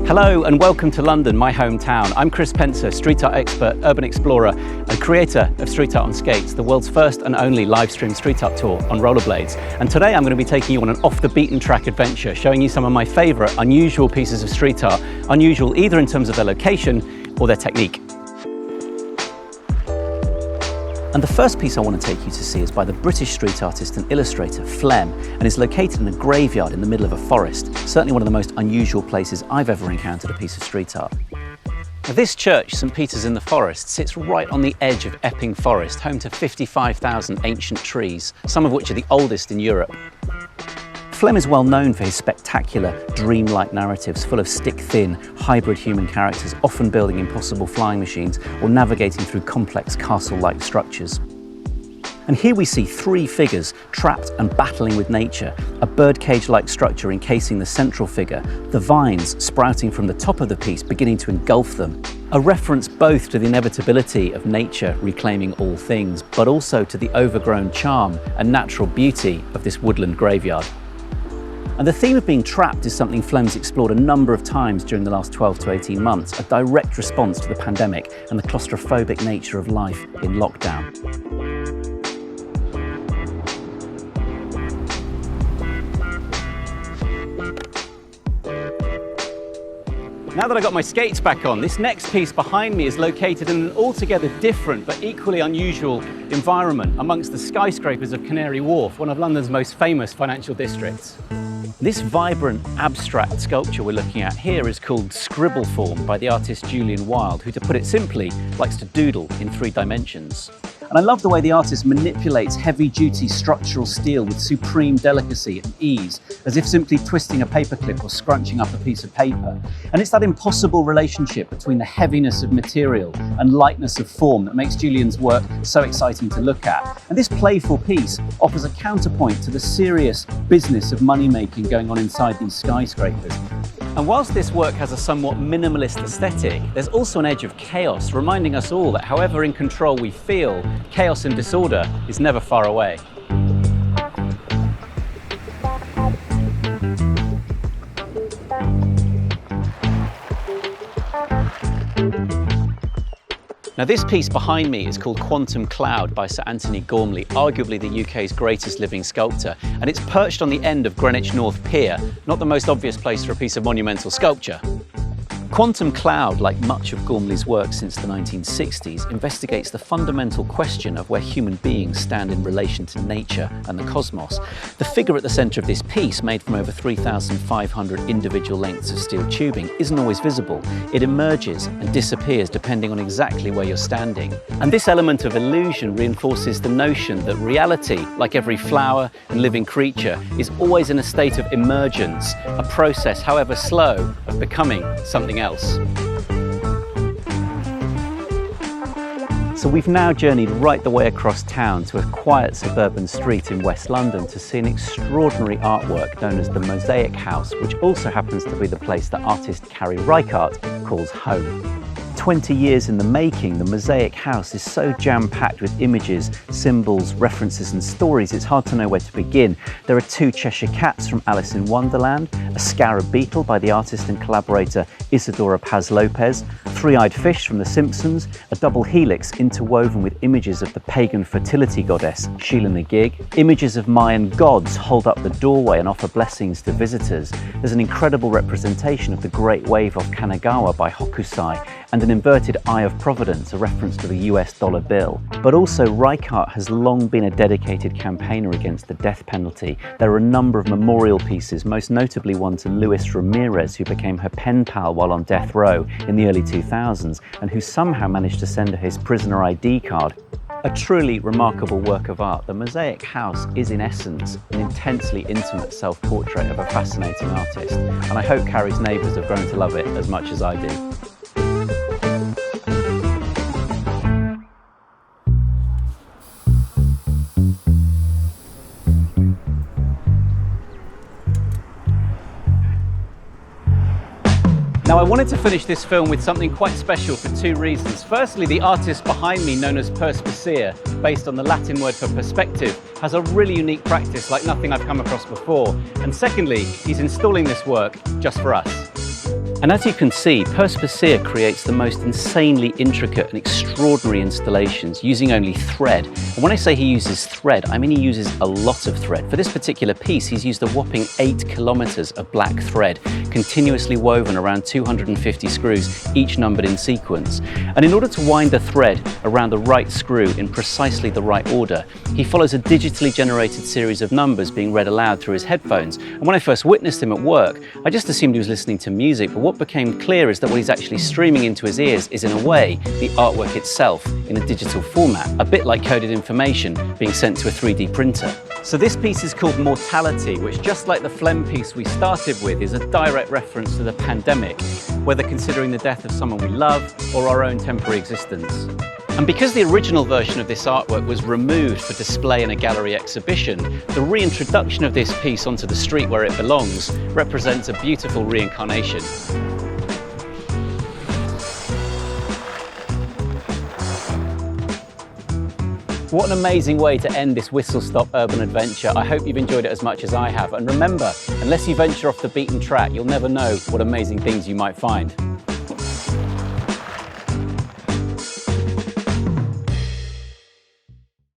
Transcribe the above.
Hello and welcome to London, my hometown. I'm Chris Pensa, street art expert, urban explorer and creator of Street Art on Skates, the world's first and only live stream street art tour on rollerblades. And today I'm going to be taking you on an off the beaten track adventure, showing you some of my favourite unusual pieces of street art, unusual either in terms of their location or their technique. And the first piece I want to take you to see is by the British street artist and illustrator Flem, and is located in a graveyard in the middle of a forest. Certainly one of the most unusual places I've ever encountered a piece of street art. Now, this church, St Peter's in the Forest, sits right on the edge of Epping Forest, home to 55,000 ancient trees, some of which are the oldest in Europe. Flem is well known for his spectacular, dreamlike narratives full of stick-thin, hybrid human characters, often building impossible flying machines or navigating through complex castle-like structures. And here we see three figures trapped and battling with nature, a birdcage-like structure encasing the central figure, the vines sprouting from the top of the piece beginning to engulf them. A reference both to the inevitability of nature reclaiming all things, but also to the overgrown charm and natural beauty of this woodland graveyard. And the theme of being trapped is something Flem's explored a number of times during the last 12 to 18 months, a direct response to the pandemic and the claustrophobic nature of life in lockdown. Now that I've got my skates back on, this next piece behind me is located in an altogether different but equally unusual environment amongst the skyscrapers of Canary Wharf, one of London's most famous financial districts. This vibrant, abstract sculpture we're looking at here is called Scribble Form by the artist Julian Wilde, who, to put it simply, likes to doodle in 3 dimensions. And I love the way the artist manipulates heavy-duty structural steel with supreme delicacy and ease, as if simply twisting a paperclip or scrunching up a piece of paper. And it's that impossible relationship between the heaviness of material and lightness of form that makes Julian's work so exciting to look at. And this playful piece offers a counterpoint to the serious business of money-making going on inside these skyscrapers. And whilst this work has a somewhat minimalist aesthetic, there's also an edge of chaos, reminding us all that however in control we feel, chaos and disorder is never far away. Now, this piece behind me is called Quantum Cloud by Sir Anthony Gormley, arguably the UK's greatest living sculptor, and it's perched on the end of Greenwich North Pier, not the most obvious place for a piece of monumental sculpture. Quantum Cloud, like much of Gormley's work since the 1960s, investigates the fundamental question of where human beings stand in relation to nature and the cosmos. The figure at the centre of this piece, made from over 3,500 individual lengths of steel tubing, isn't always visible. It emerges and disappears depending on exactly where you're standing. And this element of illusion reinforces the notion that reality, like every flower and living creature, is always in a state of emergence, a process, however slow, of becoming something else. So we've now journeyed right the way across town to a quiet suburban street in West London to see an extraordinary artwork known as the Mosaic House, which also happens to be the place that artist Carrie Reichardt calls home. 20 years in the making, the Mosaic House is so jam-packed with images, symbols, references and stories, it's hard to know where to begin. There are 2 Cheshire Cats from Alice in Wonderland, a scarab beetle by the artist and collaborator Isadora Paz Lopez, 3-eyed fish from The Simpsons, a double helix interwoven with images of the pagan fertility goddess Sheila na gig. Images of Mayan gods hold up the doorway and offer blessings to visitors. There's an incredible representation of the Great Wave of Kanagawa by Hokusai, and an inverted Eye of Providence, a reference to the US dollar bill. But also, Reichardt has long been a dedicated campaigner against the death penalty. There are a number of memorial pieces, most notably one to Luis Ramirez, who became her pen pal while on death row in the early 2000s, and who somehow managed to send her his prisoner ID card. A truly remarkable work of art, the Mosaic House is in essence an intensely intimate self-portrait of a fascinating artist, and I hope Carrie's neighbours have grown to love it as much as I do. Now, I wanted to finish this film with something quite special for 2 reasons. Firstly, the artist behind me, known as perspicere, based on the Latin word for perspective, has a really unique practice like nothing I've come across before. And secondly, he's installing this work just for us. And as you can see, Pensa creates the most insanely intricate and extraordinary installations using only thread. And when I say he uses thread, I mean he uses a lot of thread. For this particular piece, he's used a whopping 8 kilometers of black thread, continuously woven around 250 screws, each numbered in sequence. And in order to wind the thread around the right screw in precisely the right order, he follows a digitally generated series of numbers being read aloud through his headphones. And when I first witnessed him at work, I just assumed he was listening to music, but what became clear is that what he's actually streaming into his ears is, in a way, the artwork itself in a digital format, a bit like coded information being sent to a 3D printer. So this piece is called Mortality, which, just like the phlegm piece we started with, is a direct reference to the pandemic, whether considering the death of someone we love or our own temporary existence. And because the original version of this artwork was removed for display in a gallery exhibition, the reintroduction of this piece onto the street where it belongs represents a beautiful reincarnation. What an amazing way to end this whistle-stop urban adventure. I hope you've enjoyed it as much as I have. And remember, unless you venture off the beaten track, you'll never know what amazing things you might find.